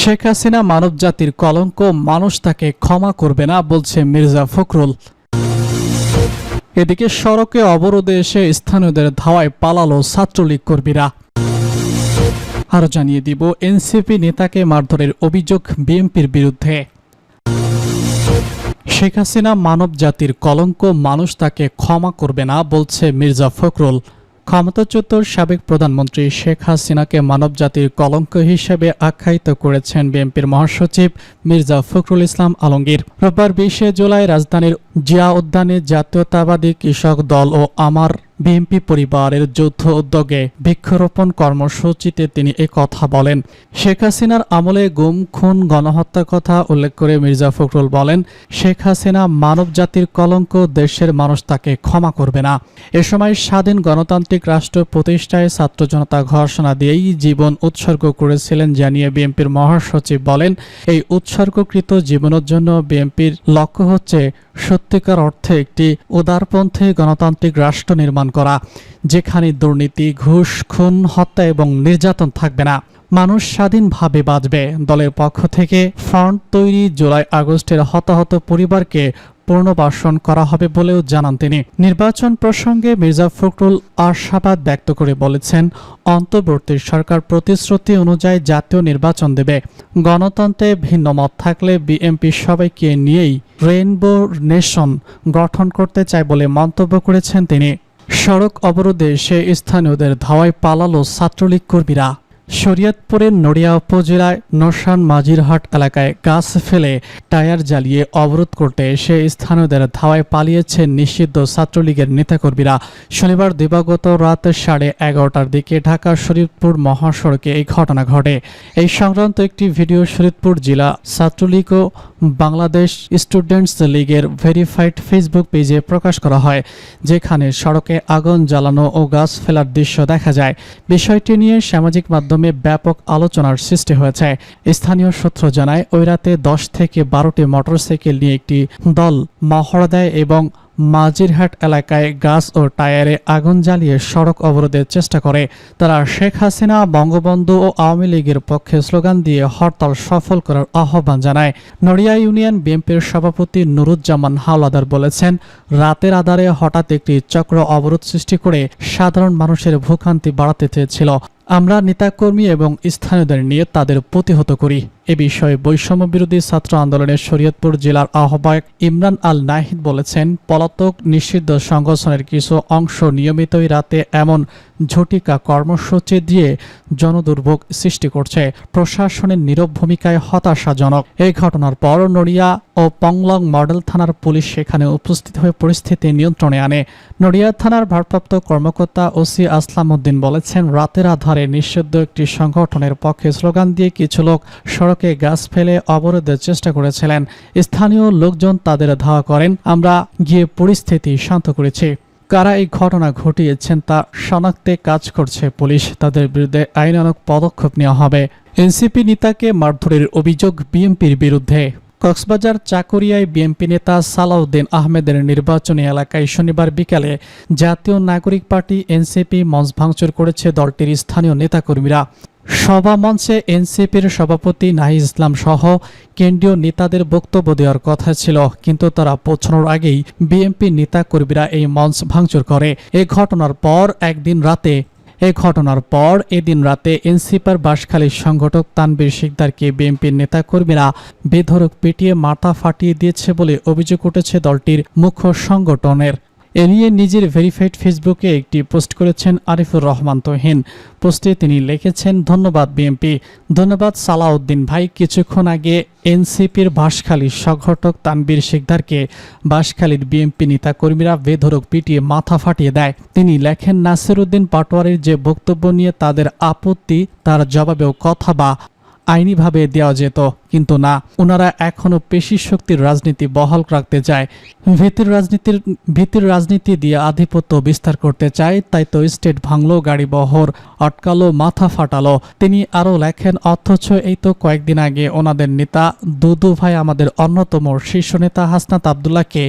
শেখ হাসিনা মানবজাতির কলঙ্ক, মানুষ তাকে ক্ষমা করবে না বলছে মির্জা ফখরুল। এদিকে সড়কে অবরোধে এসে স্থানীয়দের ধাওয়ায় পালালো ছাত্রলীগ কর্মীরা। আরো জানিয়ে দিব, এনসিপি নেতাকে মারধরের অভিযোগ বিএনপির বিরুদ্ধে। শেখ হাসিনা মানবজাতির কলঙ্ক, মানুষ তাকে ক্ষমা করবে না বলছে মির্জা ফখরুল। ক্ষমতাচ্যুত সাবেক প্রধানমন্ত্রী শেখ হাসিনাকে মানবজাতির কলঙ্ক হিসেবে আখ্যায়িত করেছেন বিএনপির মহাসচিব মির্জা ফখরুল ইসলাম আলমগীর। রোববার 20 জুলাই রাজধানীর জিয়া উদ্যানে জাতীয়তাবাদী কৃষক দল ও আমার বিএনপি পরিবারের যৌথ উদ্যোগে বৃক্ষরোপণ কর্মসূচিতে তিনি কথা বলেন। শেখ হাসিনার আমলে গুম, খুন, গণহত্যার কথা উল্লেখ করে মির্জা ফখরুল বলেন, শেখ হাসিনা মানবজাতির কলঙ্ক, দেশের মানুষ তাকে ক্ষমা করবে না। এ সময় স্বাধীন গণতান্ত্রিক রাষ্ট্র প্রতিষ্ঠায় ছাত্র জনতা ঘোষণা দিয়েই জীবন উৎসর্গ করেছিলেন জানিয়ে বিএনপির মহাসচিব বলেন, এই উৎসর্গকৃত জীবনের জন্য বিএনপির লক্ষ্য হচ্ছে সত্যিকার অর্থে একটি উদারপন্থী গণতান্ত্রিক রাষ্ট্র নির্মাণ করা, যেখানে দুর্নীতি, ঘুষ, খুন, হত্যা এবং নির্যাতন থাকবে না। মানুষ স্বাধীনভাবে বাঁচবে। দলের পক্ষ থেকে ফ্রন্ট তৈরি, জুলাই আগস্টের হতাহত পরিবারকে পুনর্বাসন করা হবে বলেও জানান তিনি। নির্বাচন প্রসঙ্গে মির্জা ফখরুল আশাবাদ ব্যক্ত করে বলেছেন, অন্তর্বর্তী সরকার প্রতিশ্রুতি অনুযায়ী জাতীয় নির্বাচন দেবে। গণতন্ত্রে ভিন্ন মত থাকলে বিএনপি সবাইকে নিয়েই রেইনবো নেশন গঠন করতে চায় বলে মন্তব্য করেছেন তিনি। সড়ক অবরোধে সে স্থানীয়দের ধাওয়ায় পালালো ছাত্রলীগ কর্মীরা। শরীয়তপুরের নড়িয়া উপজেলায় নশান মাঝিরহাট এলাকায় গাছ ফেলে টায়ার জ্বালিয়ে অবরোধ করতে এসে স্থানীয়দের ধাওয়ায় পালিয়েছেন নিষিদ্ধ ছাত্রলীগের নেতাকর্মীরা। শনিবার দিবাগত রাত 11:30টার দিকে ঢাকা শরীয়তপুর মহাসড়কে এই ঘটনা ঘটে। এই সংক্রান্ত একটি ভিডিও শরীয়তপুর জেলা ছাত্রলীগ ও বাংলাদেশ স্টুডেন্টস লীগের ভেরিফাইড ফেসবুক পেজে প্রকাশ করা হয়, যেখানে সড়কে আগুন জ্বালানো ও গাছ ফেলার দৃশ্য দেখা যায়। বিষয়টি নিয়ে সামাজিক মাধ্যমে ব্যাপক আলোচনার সৃষ্টি হয়েছে। স্থানীয় সূত্র জানায়, ওই রাতে 10 থেকে 12টি মোটরসাইকেল নিয়ে একটি দল মহড়া দেয় এবং মাঝিরহাট এলাকায় গাছ ও টায়ারে আগুন জ্বালিয়ে সড়ক অবরোধের চেষ্টা করে। তারা শেখ হাসিনা, বঙ্গবন্ধু ও আওয়ামী লীগের পক্ষে স্লোগান দিয়ে হরতাল সফল করার আহ্বান জানায়। নড়িয়া ইউনিয়ন বিএনপির সভাপতি নুরুজ্জামান হাওলাদার বলেছেন, রাতের আধারে হঠাৎ একটি চক্র অবরোধ সৃষ্টি করে সাধারণ মানুষের ভোগান্তি বাড়াতে চেয়েছিল। আমরা নেতাকর্মী এবং স্থানীয়দের নিয়ে তাদের প্রতিহত করি। এ বিষয়ে বৈষম্য বিরোধী ছাত্র আন্দোলনের শরীয়তপুর জেলার আহ্বায়ক ইমরান আল নাহিদ বলেছেন, পলাতক নিষিদ্ধ সংগঠনের কিছু অংশ নিয়মিতই রাতে এমন ঝটিকা কর্মসূচি দিয়ে জনদুর্ভোগ সৃষ্টি করছে। প্রশাসনের নীরব ভূমিকায় হতাশাজনক। এই ঘটনার পর নড়িয়া ও পংলং মডেল থানার পুলিশ সেখানে উপস্থিত হয়ে পরিস্থিতি নিয়ন্ত্রণে আনে। নড়িয়া থানার ভারপ্রাপ্ত কর্মকর্তা ওসি আসলাম উদ্দিন বলেছেন, রাতের আধারে নিষিদ্ধ একটি সংগঠনের পক্ষে স্লোগান দিয়ে কিছু লোক সড়কে গাছ ফেলে অবরোধের চেষ্টা করেছিলেন। স্থানীয় লোকজন তাদের ধাওয়া করেন। আমরা গিয়ে পরিস্থিতি শান্ত করেছি। কারা এই ঘটনা ঘটিয়েছেন তা শনাক্তে কাজ করছে পুলিশ। তাদের বিরুদ্ধে আইনানুগ পদক্ষেপ নেওয়া হবে। এনসিপি নেতাকে মারধরের অভিযোগ বিএনপির বিরুদ্ধে। কক্সবাজার চাকুরিয়ায় বিএনপি নেতা সালাউদ্দিন আহমেদের নির্বাচনী এলাকায় শনিবার বিকালে জাতীয় নাগরিক পার্টি এনসিপি মঞ্চ ভাঙচুর করেছে দলটির স্থানীয় নেতাকর্মীরা। সভা মঞ্চে এনসিপির সভাপতি নাহিদ ইসলাম সহ কেন্দ্রীয় নেতাদের বক্তব্য দেওয়ার কথা ছিল, কিন্তু তারা পৌঁছানোর আগেই বিএনপি নেতাকর্মীরা এই মঞ্চ ভাঙচুর করে। এই ঘটনার পর এদিন রাতে এনসিপির বাঁশখালীর সংগঠক তানভীর শিকদারকে বিএনপির নেতাকর্মীরা বেধড়ক পিটিয়ে মাথা ফাটিয়ে দিয়েছে বলে অভিযোগ উঠেছে দলটির মুখ্য সংগঠনের। এ নিয়ে নিজের ভেরিফাইড ফেসবুকে একটি পোস্ট করেছেন আরিফুর রহমান তহিন। পোস্টে তিনি লিখেছেন, ধন্যবাদ বিএনপি, ধন্যবাদ সালাউদ্দিন ভাই। কিছুক্ষণ আগে এনসিপির বাঁশখালীর সংগঠক তানভীর শিকদারকে বাঁশখালীর বিএনপি নেতাকর্মীরা বেধড়ক পিটিয়ে মাথা ফাটিয়ে দেয়। তিনি লেখেন, নাসিরউদ্দিন পাটোয়ারির যে বক্তব্য নিয়ে তাদের আপত্তি, তার জবাবেও কথা বা আইনিভাবে দেওয়া যেত, কিন্তু না, ওনারা এখনো পেশি শক্তির রাজনীতি বহাল রাখতে চায়, ভীতির রাজনীতি দিয়ে আধিপত্য বিস্তার করতে চায়। তাই তো স্টেট ভাঙলো, গাড়ি বহর আটকালো, মাথা ফাটালো। তিনি আরো লেখেন, অথচ এই তো কয়েকদিন আগে ওনাদের নেতা দুদু ভাই আমাদের অন্যতম শীর্ষ নেতা হাসনাত আব্দুল্লাহকে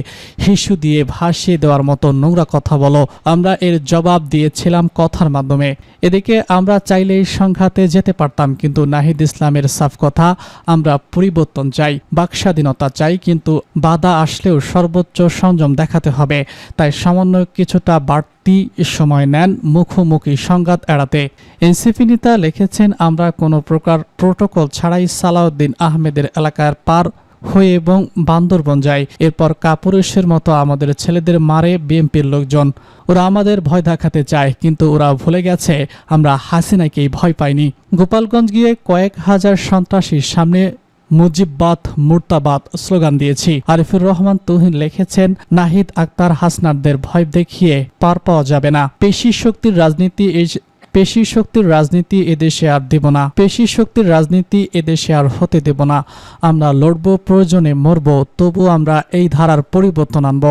হিসু দিয়ে ভাসিয়ে দেওয়ার মতো নোংরা কথা বলো। আমরা এর জবাব দিয়েছিলাম কথার মাধ্যমে। এদিকে আমরা চাইলেই সংঘাতে যেতে পারতাম, কিন্তু নাহিদ ইসলামের সাফ কথা, আমরা পরিবর্তন চাই, বাকস্বাধীনতা চাই, কিন্তু বাধা আসলেও সর্বোচ্চ সংযম দেখাতে হবে। তাই সামান্য কিছুটা বাড়তি সময় নেন মুখোমুখি সংঘাত এড়াতে। এনসিপি নেতা লিখেছেন, আমরা কোনো প্রকার প্রোটোকল ছাড়াই সালাউদ্দিন আহমেদের এলাকার পার হয়ে এবং বান্দরবন যায়। এরপর কাপুরুষের মতো আমাদের ছেলেদের মারে বিএনপির লোকজন। ওরা আমাদের ভয় দেখাতে চায়, কিন্তু ওরা ভুলে গেছে আমরা হাসিনাকেই ভয় পাইনি। গোপালগঞ্জ গিয়ে কয়েক হাজার সন্ত্রাসীর সামনে মুজিববাদ মুর্তাবাদ স্লোগান দিয়েছি। আরিফুর রহমান তুহিন লিখেছেন, নাহিদ আক্তার হাসনাতদের ভয় দেখিয়ে পার পাওয়া যাবে না। পেশি শক্তির রাজনীতি এদেশে আর দেব না। পেশি শক্তির রাজনীতি এদেশে আর হতে দেব না। আমরা লড়ব, প্রয়োজনে মরব, তবু আমরা এই ধারার পরিবর্তন আনব।